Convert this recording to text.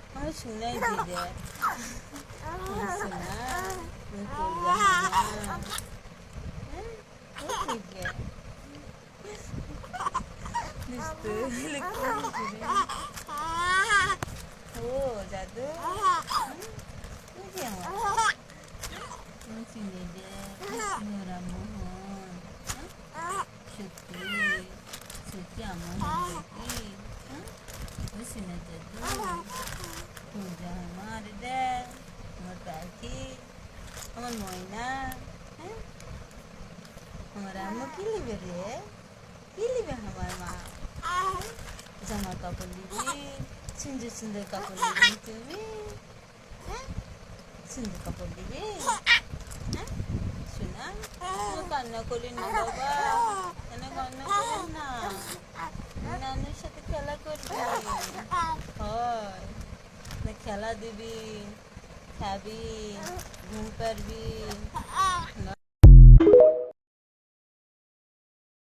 আমার শোনাই দিদি শোনা ও জাদু চিনি দে নোরা মোহন সত্যি সত্যি আমার দেখি চিনে জাদু পূজা আমার দে আমার পাখি আমার ময়না হ্যাঁ আমার আম্মু কি লিবে রে কি লিবে আমার মা জামা কাপড় লিবি সুন্দর সুন্দর কাপড় লিবি তুমি হ্যাঁ সুন্দর কাপড় লিবি হ্যাঁ শোনা কান্না করি না বাবা কেন কান্না করেন না নানুর সাথে খেলা করবি হয় না খেলা দিবি খাবি ঘুম পারবি